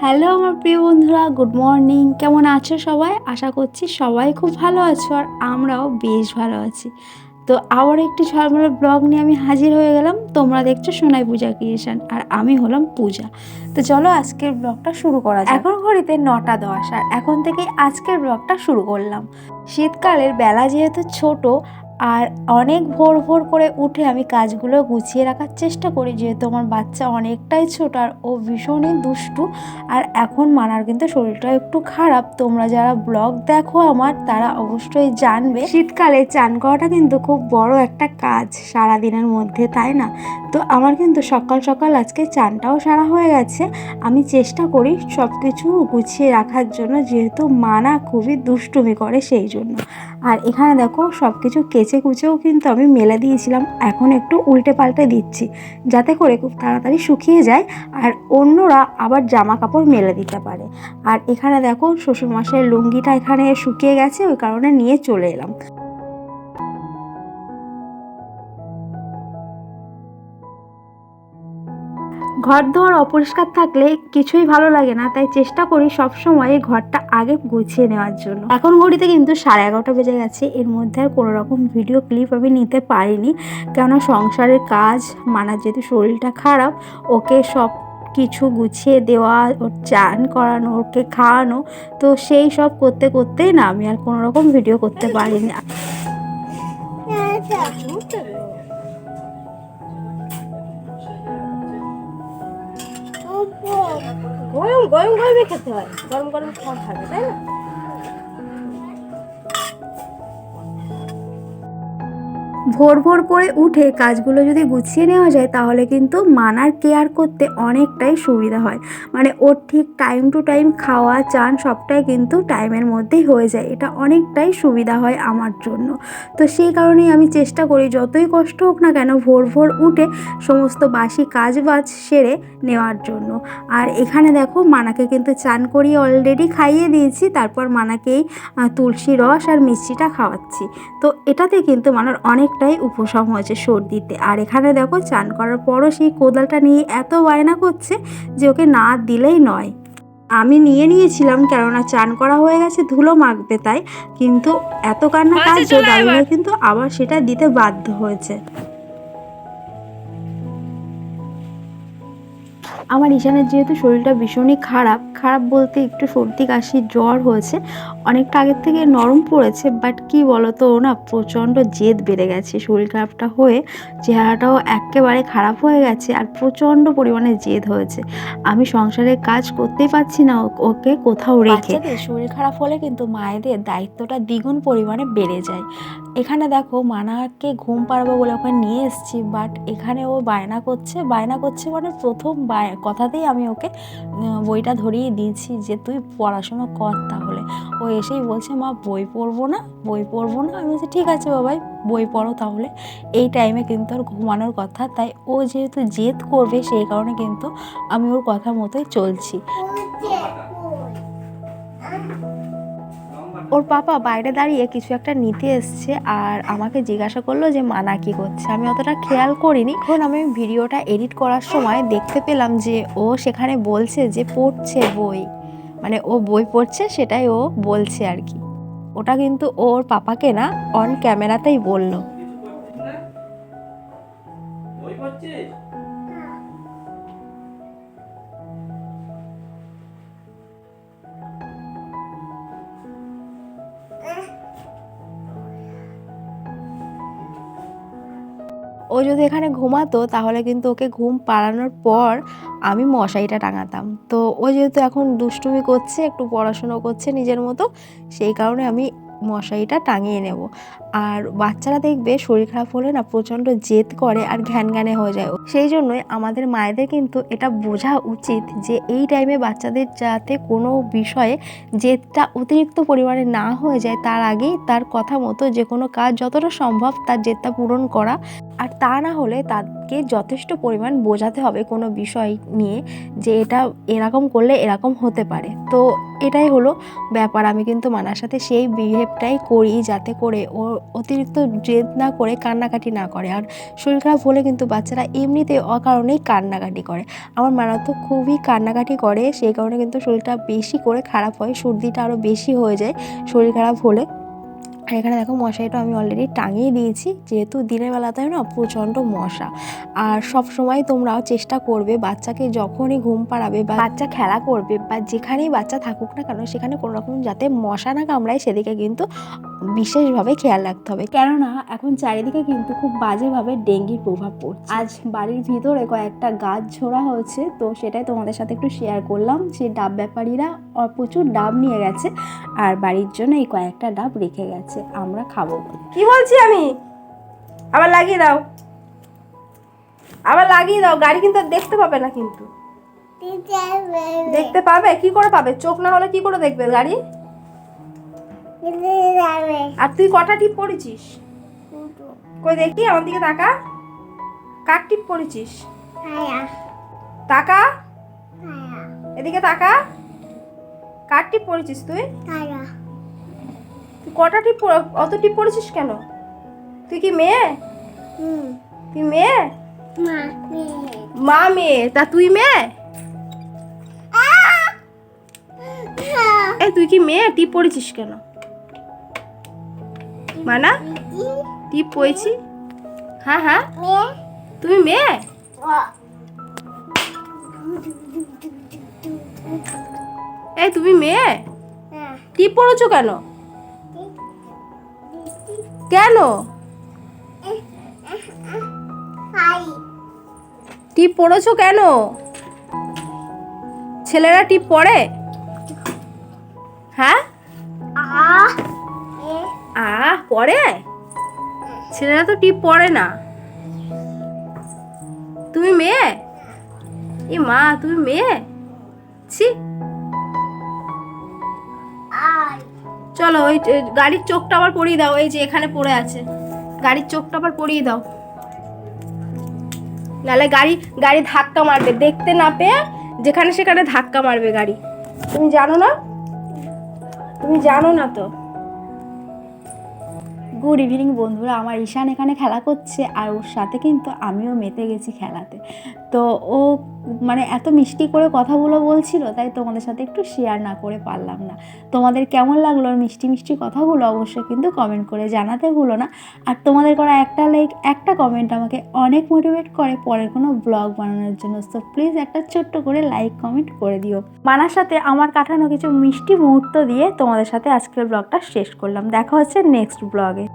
Hello আমার প্রিয় বন্ধুরা, গুড মর্নিং। কেমন আছো সবাই? আশা করছি সবাই খুব ভালো আছো আর আমরাও বেশ ভালো আছি। তো আবার একটি ঝলমলে ব্লগ নিয়ে আমি হাজির হয়ে গেলাম। তোমরা দেখছো সোনাই পূজা ক্রিয়েশন আর আমি হলাম পূজা। তো চলো আজকের ব্লগটা শুরু করা যাক। এখন ঘড়িতে 9টা 10 আর এখন থেকেই আজকের ব্লগটা শুরু করলাম। শীতকালের বেলা যেহেতু ছোট আর অনেক ভোর ভোর করে উঠে আমি কাজগুলো গুছিয়ে রাখার চেষ্টা করি, যেহেতু আমার বাচ্চা অনেকটাই ছোট আর ও ভীষণই দুষ্টু। আর এখন মানার কিন্তু শরীরটা একটু খারাপ। তোমরা যারা ব্লগ দেখো আমার, তারা অবশ্যই জানবে শীতকালে চান করাটা কিন্তু খুব বড় একটা কাজ সারাদিনের মধ্যে, তাই না? তো আমার কিন্তু সকাল সকাল আজকে চানটাও সারা হয়ে গেছে। আমি চেষ্টা করি সব কিছু গুছিয়ে রাখার জন্য, যেহেতু মানা খুবই দুষ্টুমি করে সেই জন্য। আর এখানে দেখো সব কিছু কেচে কুচেও কিন্তু আমি মেলে দিয়েছিলাম, এখন একটু উল্টে পাল্টে দিচ্ছি যাতে করে খুব তাড়াতাড়ি শুকিয়ে যায় আর অন্যরা আবার জামা কাপড় মেলে দিতে পারে। আর এখানে দেখো শ্বশুরমশাইয়ের লুঙ্গিটা এখানে শুকিয়ে গেছে, ওই কারণে নিয়ে চলে এলাম। ঘর দোয়ার অপরিষ্কার থাকলে কিছুই ভালো লাগে না, তাই চেষ্টা করি সবসময় ঘরটা আগে গুছিয়ে নেওয়ার জন্য। এখন ঘড়িতে কিন্তু 11:30 বেজে গেছে। এর মধ্যে আর কোনো রকম ভিডিও ক্লিপ আমি নিতে পারিনি, কেননা সংসারের কাজ, মানার যেহেতু শরীরটা খারাপ, ওকে সব কিছু গুছিয়ে দেওয়া, ওর চান করানো, ওকে খাওয়ানো, তো সেই সব করতে করতেই না আমি আর কোনো রকম ভিডিও করতে পারিনি। গরম গরম গরমে খেতে হয়, গরম গরম খাওয়া খাবে, তাই না? ভোর ভোর করে উঠে কাজগুলো যদি গুছিয়ে নেওয়া যায় তাহলে কিন্তু মানার কেয়ার করতে অনেকটাই সুবিধা হয়। মানে ওর ঠিক টাইম টু টাইম খাওয়া, চান সবটাই কিন্তু টাইমের মধ্যেই হয়ে যায়। এটা অনেকটাই সুবিধা হয় আমার জন্য। তো সেই কারণেই আমি চেষ্টা করি যতই কষ্ট হোক না কেন ভোর ভোর উঠে সমস্ত বাসি কাজ বাজ সেরে নেওয়ার জন্য। আর এখানে দেখো মানাকে কিন্তু চান করিয়ে অলরেডি খাইয়ে দিয়েছি, তারপর মানাকেই তুলসী রস আর মিষ্টিটা খাওয়াচ্ছি। তো এটাতে কিন্তু মানার অনেকটাই উপশম হয়েছে সর্দিতে। আর এখানে দেখো চান করার পরও সেই কোদালটা নিয়ে এত বায়না করছে যে ওকে না দিলেই নয়। আমি নিয়ে নিয়েছিলাম, কেননা চান করা হয়ে গেছে, ধুলো মাখবে তাই, কিন্তু এত কান্না কাঁদছে দাদু ভাই কিন্তু আবার সেটা দিতে বাধ্য হয়েছে। আমার ঈশানের যেহেতু শরীরটা ভীষণই খারাপ, খারাপ বলতে একটু সর্দি কাশি জ্বর হয়েছে, অনেকটা আগের থেকে নরম পড়েছে, বাট কি বলতো ও না প্রচণ্ড জেদ বেড়ে গেছে। শরীর খারাপটা হয়ে চেহারাটাও একেবারে খারাপ হয়ে গেছে আর প্রচণ্ড পরিমাণে জেদ হয়েছে। আমি সংসারের কাজ করতেই পারছি না ওকে কোথাও রেখে। শরীর খারাপ হলে কিন্তু মায়েদের দায়িত্বটা দ্বিগুণ পরিমাণে বেড়ে যায়। এখানে দেখো মানাকে ঘুম পাড়াবো বলে ওকে নিয়ে এসেছি, বাট এখানে ও বায়না করছে, বায়না করছে মানে প্রথম কথাতেই আমি ওকে বইটা ধরিয়ে দিয়েছি যে তুই পড়াশুনো কর। তাহলে ও এসেই বলছে মা বই পড়বো না, বই পড়বো না। আমি বলছি ঠিক আছে বাবাই, বই পড়ো তাহলে। এই টাইমে কিন্তু ওর ঘুমানোর কথা, তাই ও যেহেতু জেদ করবে সেই কারণে কিন্তু আমি ওর কথা মতোই চলছি। ওর পাপা বাইরে দাঁড়িয়ে কিছু একটা নিতে এসছে আর আমাকে জিজ্ঞাসা করলো যে মানা কি করছে। আমি অতটা খেয়াল করিনি। এখন আমি ভিডিওটা এডিট করার সময় দেখতে পেলাম যে ও সেখানে বলছে যে পড়ছে বই, মানে ও বই পড়ছে সেটাই ও বলছে আর কি। ওটা কিন্তু ওর পাপাকে না অন ক্যামেরাতেই বললো। ও যদি এখানে ঘুমাতো তাহলে কিন্তু ওকে ঘুম পাড়ানোর পর আমি মশারিটা টাঙাতাম। তো ও যেহেতু এখন দুষ্টুমি করছে, একটু পড়াশুনো করছে নিজের মতো, সেই কারণে আমি মশারিটা টাঙিয়ে নেব। আর বাচ্চারা দেখবে শরীর খারাপ হলে না প্রচণ্ড জেদ করে আর ঘ্যানঘ্যানে হয়ে যায়। সেই জন্যই আমাদের মায়েদের কিন্তু এটা বোঝা উচিত যে এই টাইমে বাচ্চাদের যাতে কোনো বিষয়ে জেদটা অতিরিক্ত পরিমাণে না হয়ে যায়, তার আগেই তার কথা মতো যে কোনো কাজ যতটা সম্ভব তার জেদটা পূরণ করা। আর তা না হলে তাকে যথেষ্ট পরিমাণ বোঝাতে হবে কোনো বিষয় নিয়ে যে এটা এরকম করলে এরকম হতে পারে। তো এটাই হলো ব্যাপার। আমি কিন্তু মানার সাথে সেই বিহেভ এটাই করি যাতে করে ও অতিরিক্ত জেদ না করে কান্নাকাটি না করে। আর শরীর খারাপ হলে কিন্তু বাচ্চারা এমনিতে অকারণেই কান্নাকাটি করে। আমার মারা তো খুবই কান্নাকাটি করে, সেই কারণে কিন্তু শরীরটা বেশি করে খারাপ হয়, সর্দিটা আরও বেশি হয়ে যায় শরীর খারাপ হলে। আর এখানে দেখো মশারিটা আমি অলরেডি টাঙিয়ে দিয়েছি, যেহেতু দিনের বেলাতে না প্রচণ্ড মশা। আর সব সময় তোমরাও চেষ্টা করবে বাচ্চাকে যখনই ঘুম পাড়াবে বা বাচ্চা খেলা করবে বা যেখানেই বাচ্চা থাকুক না কেন সেখানে কোনো রকম যাতে মশা না কামড়ায় সেদিকে কিন্তু বিশেষভাবে খেয়াল রাখতে হবে, কেননা এখন চারিদিকে কিন্তু খুব বাজেভাবে ডেঙ্গির প্রভাব পড়ছে। আজ বাড়ির ভিতরে কয়েকটা গাছ ঝোড়া হয়েছে, তো সেটাই তোমাদের সাথে একটু শেয়ার করলাম। সেই ডাব ব্যাপারীরা প্রচুর ডাব নিয়ে গেছে আর বাড়ির জন্য এই কয়েকটা ডাব রেখে গেছে, আমরা খাবো বলে। কি বলছি আমি? আবার লাগিয়ে দাও, আবার লাগিয়ে দাও। গাড়ি কিন্তু আর দেখতে পাবে না, কিন্তু দেখতে পাবে কি করে পাবে? চোখ না হলে কি করে দেখবে গাড়ি? আর তুই কটা টিপ পড়েছিস? কই দেখি, আমার দিকে তাকা। কার টিপ পড়েছিস? তাকা, এদিকে তাকা। কার টিপ পড়েছিস তুই? তুই কটা টিপ অত টিপ পড়েছিস কেন? তুই কি মেয়ে? তুই মেয়ে? মা মেয়ে, তা তুই মেয়ে? এই তুই কি মেয়ে? টিপ পড়েছিস কেন? মানা টিপ পড়েছি? হ্যাঁ হ্যাঁ, তুমি মেয়ে? এই তুমি মেয়ে? টিপ পড়েছো কেন? কেন টিপ পড়েছো কেন? ছেলেরা টিপ পড়ে? হ্যাঁ পড়ে? ছেলেরা তো টিপ পড়ে না। তুমি মেয়ে? এ মা, তুমি মেয়ে? ছি। চলো ওই গাড়ির চোখটা আবার পরিয়ে দাও, এই যে এখানে পড়ে আছে, গাড়ির চোখটা আবার পরিয়ে দাও, নাহলে গাড়ি ধাক্কা মারবে, দেখতে না পেয়ে যেখানে সেখানে ধাক্কা মারবে গাড়ি। তুমি জানো না? তুমি জানো না তো? গুড ইভিনিং বন্ধুরা, আমার ঈশান এখানে খেলা করছে আর ওর সাথে কিন্তু আমিও মেতে গেছি খেলাতে। তো ও মানে এত মিষ্টি করে কথাগুলো বলছিল, তাই তোমাদের সাথে একটু শেয়ার না করে পারলাম না। তোমাদের কেমন লাগলো ওর মিষ্টি মিষ্টি কথাগুলো অবশ্যই কিন্তু কমেন্ট করে জানাতে ভুলো না। আর তোমাদের করা একটা লাইক, একটা কমেন্ট আমাকে অনেক মোটিভেট করে পরের কোনো ব্লগ বানানোর জন্য। সো প্লিজ একটা ছোট্ট করে লাইক কমেন্ট করে দিও। মানার সাথে আমার কাটানো কিছু মিষ্টি মুহূর্ত দিয়ে তোমাদের সাথে আজকের ব্লগটা শেষ করলাম। দেখা হচ্ছে নেক্সট ব্লগে।